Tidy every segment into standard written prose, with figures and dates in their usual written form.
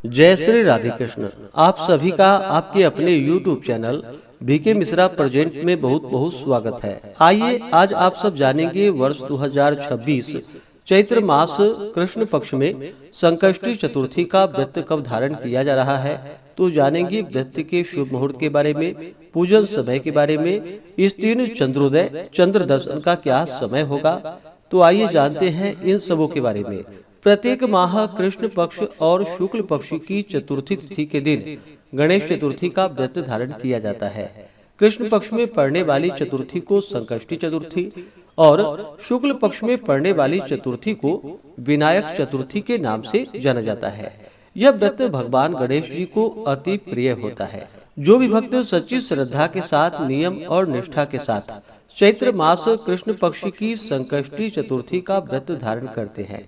जय श्री राधे कृष्ण। आप सभी का आपके अपने YouTube channel BK Mishra present में बहुत बहुत स्वागत है। आइए आज आप सब जानेंगे वर्ष 2026 चैत्र मास कृष्ण पक्ष में संकष्टी चतुर्थी का व्रत कब धारण किया जा रहा है। तो जानेंगे व्रत के शुभ मुहूर्त के बारे में, पूजन समय के बारे में, इस दिन चंद्रोदय चंद्र दर्शन का क्या समय होगा। तो आइए जानते हैं इन सबों के बारे में। प्रत्येक माह कृष्ण पक्ष और शुक्ल पक्ष की चतुर्थी तिथि के दिन गणेश चतुर्थी का व्रत धारण किया जाता है। कृष्ण पक्ष में पड़ने वाली चतुर्थी को संकष्टी चतुर्थी और शुक्ल पक्ष में पड़ने वाली चतुर्थी को विनायक चतुर्थी के नाम से जाना जाता है। यह व्रत भगवान गणेश जी को अति प्रिय होता है। जो भी भक्त सच्ची श्रद्धा के साथ, नियम और निष्ठा के साथ चैत्र मास कृष्ण पक्ष की संकष्टी चतुर्थी का व्रत धारण करते हैं,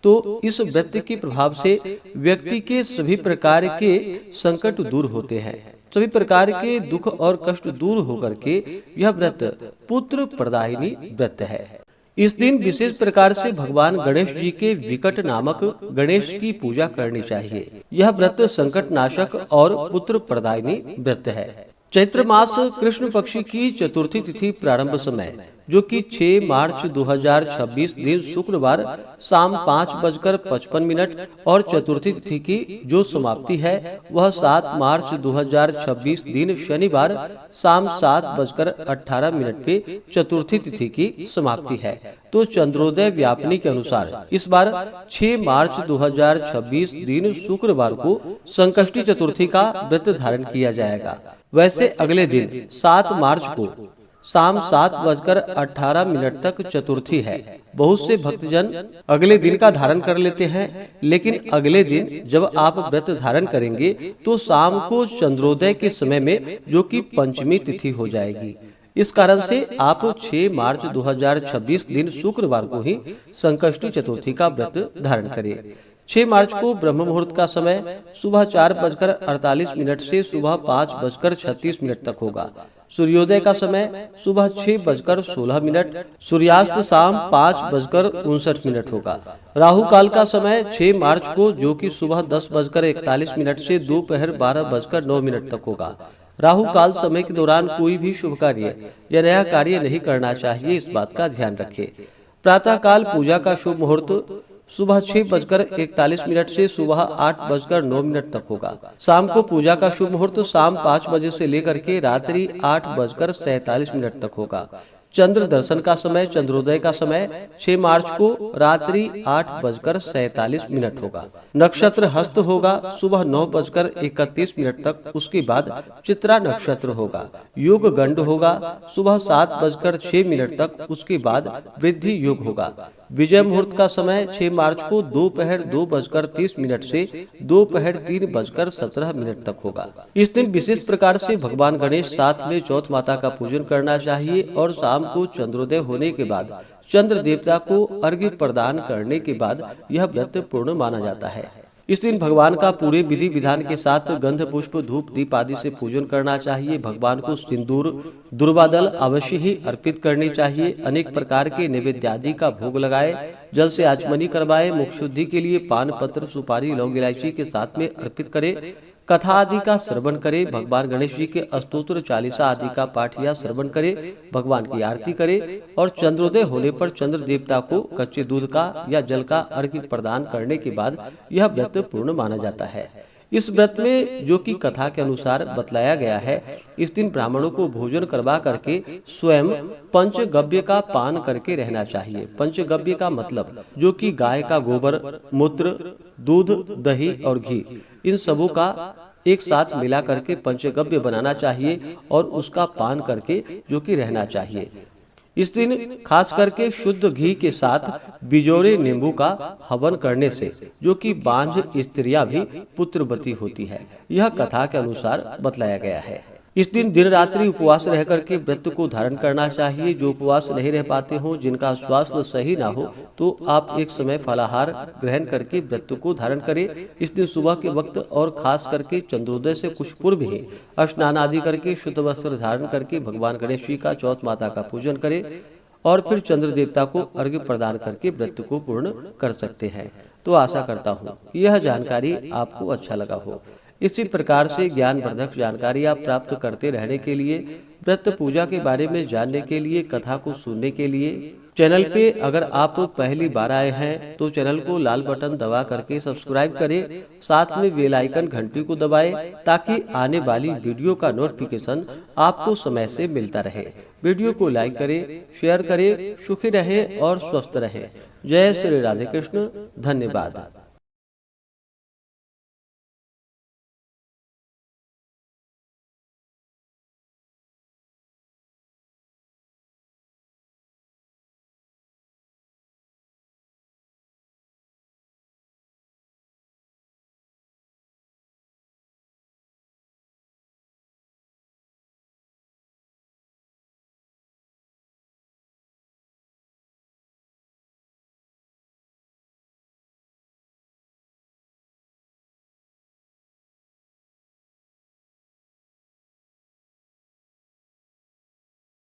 तो इस व्रत के प्रभाव से व्यक्ति के सभी प्रकार के संकट दूर होते हैं। सभी प्रकार के दुख और कष्ट दूर होकर के यह व्रत पुत्र प्रदायिनी व्रत है। इस दिन विशेष प्रकार से भगवान गणेश जी के विकट नामक गणेश की पूजा करनी चाहिए। यह व्रत संकट नाशक और पुत्र प्रदायिनी व्रत है। चैत्र मास कृष्ण पक्ष की चतुर्थी तिथि प्रारंभ समय जो कि 6 मार्च 2026 दिन शुक्रवार शाम 5:55 और चतुर्थी तिथि की जो समाप्ति है वह 7 मार्च 2026 दिन शनिवार शाम 7:18 पे चतुर्थी तिथि की समाप्ति है। तो चंद्रोदय व्यापनी के अनुसार इस बार 6 मार्च 2026 दिन शुक्रवार को संकष्टी चतुर्थी का व्रत धारण किया जाएगा। वैसे अगले दिन 7 मार्च को शाम 7:18 तक चतुर्थी है। बहुत से भक्तजन अगले दिन का धारण कर लेते हैं, लेकिन अगले दिन जब आप व्रत धारण करेंगे तो शाम को चंद्रोदय के समय में जो कि पंचमी तिथि हो जाएगी। इस कारण से आप 6 मार्च 2026 दिन शुक्रवार को ही संकष्टी चतुर्थी का व्रत धारण करें। 6 मार्च को ब्रह्म मुहूर्त का समय सुबह 4:48 से सुबह 5:36 तक होगा। सूर्योदय का समय सुबह 6:16, सूर्यास्त शाम 5:59 होगा। राहु काल का समय 6 मार्च को जो कि सुबह 10:41 से दोपहर 12:09 तक होगा। राहु काल समय के दौरान कोई भी शुभ कार्य या नया कार्य नहीं करना चाहिए, इस बात का ध्यान रखें। प्रातः काल पूजा का शुभ मुहूर्त सुबह 6:41 से सुबह 8:09 तक होगा। शाम को पूजा का शुभ मुहूर्त शाम 5 बजे से लेकर के रात्रि 8:47 तक होगा। चंद्र दर्शन का समय चंद्रोदय का समय 6 मार्च को रात्रि 8:47 होगा। नक्षत्र हस्त होगा सुबह 9:31 तक। उसके बाद चित्रा नक्षत्र होगा। योग गंड होगा सुबह 7:06 तक। उसके बाद वृद्धि योग होगा। विजय मुहूर्त का समय 6 मार्च को दोपहर 2:30 से दोपहर 3:17 तक होगा। इस दिन विशेष प्रकार से भगवान गणेश साथ में चौथ माता का पूजन करना चाहिए और शाम को चंद्रोदय होने के बाद चंद्र देवता को अर्घ्य प्रदान करने के बाद यह व्रत पूर्ण माना जाता है। इस दिन भगवान का पूरे विधि विधान के साथ गंध पुष्प धूप दीप आदि से पूजन करना चाहिए। भगवान को सिंदूर दुर्वादल अवश्य ही अर्पित करनी चाहिए। अनेक प्रकार के नैवेद्य आदि का भोग लगाए, जल से आचमनी करवाए, मुख शुद्धि के लिए पान पत्र सुपारी लौंग इलायची के साथ में अर्पित करे, कथा आदि का श्रवण करे, भगवान गणेश जी के अस्तोत्र चालीसा आदि का पाठ या श्रवण करे, भगवान की आरती करे और चंद्रोदय होने पर चंद्र देवता को कच्चे दूध का या जल का अर्घ्य प्रदान करने के बाद यह व्रत पूर्ण माना जाता है। इस व्रत में जो कि कथा के अनुसार बतलाया गया है, इस दिन ब्राह्मणों को भोजन करवा करके स्वयं पंचगव्य का पान करके रहना चाहिए। पंचगव्य का मतलब जो कि गाय का गोबर, मूत्र, दूध, दही और घी, इन सबों का एक साथ मिला करके पंचगव्य बनाना चाहिए और उसका पान करके जो कि रहना चाहिए। इस दिन खास करके शुद्ध घी के साथ बिजोरे नींबू का हवन करने से जो कि बांझ स्त्रियां भी पुत्रवती होती है, यह कथा के अनुसार बतलाया गया है। इस दिन दिन रात्रि उपवास रह करके व्रत को धारण करना चाहिए। जो उपवास नहीं रह पाते हो, जिनका स्वास्थ्य सही ना हो, तो आप एक समय फलाहार ग्रहण करके व्रत को धारण करें। इस दिन सुबह के वक्त और खास करके चंद्रोदय से कुछ पूर्व ही स्नान आदि करके शुद्ध वस्त्र धारण करके भगवान गणेश जी का चौथ माता का पूजन करें और फिर चंद्र देवता को अर्घ्य प्रदान करके व्रत को पूर्ण कर सकते हैं। तो आशा करता हूँ कि यह जानकारी आपको अच्छा लगा हो। इसी प्रकार से ज्ञानवर्धक जानकारी आप प्राप्त करते रहने के लिए, व्रत पूजा के बारे में जानने के लिए, कथा को सुनने के लिए चैनल पे अगर आप पहली बार आए हैं तो चैनल को लाल बटन दबा करके सब्सक्राइब करें, साथ में बेल आइकन घंटी को दबाएं ताकि आने वाली वीडियो का नोटिफिकेशन आपको समय से मिलता रहे। वीडियो को लाइक करें, शेयर करें। सुखी रहें और स्वस्थ रहें। जय श्री राधे कृष्ण। धन्यवाद।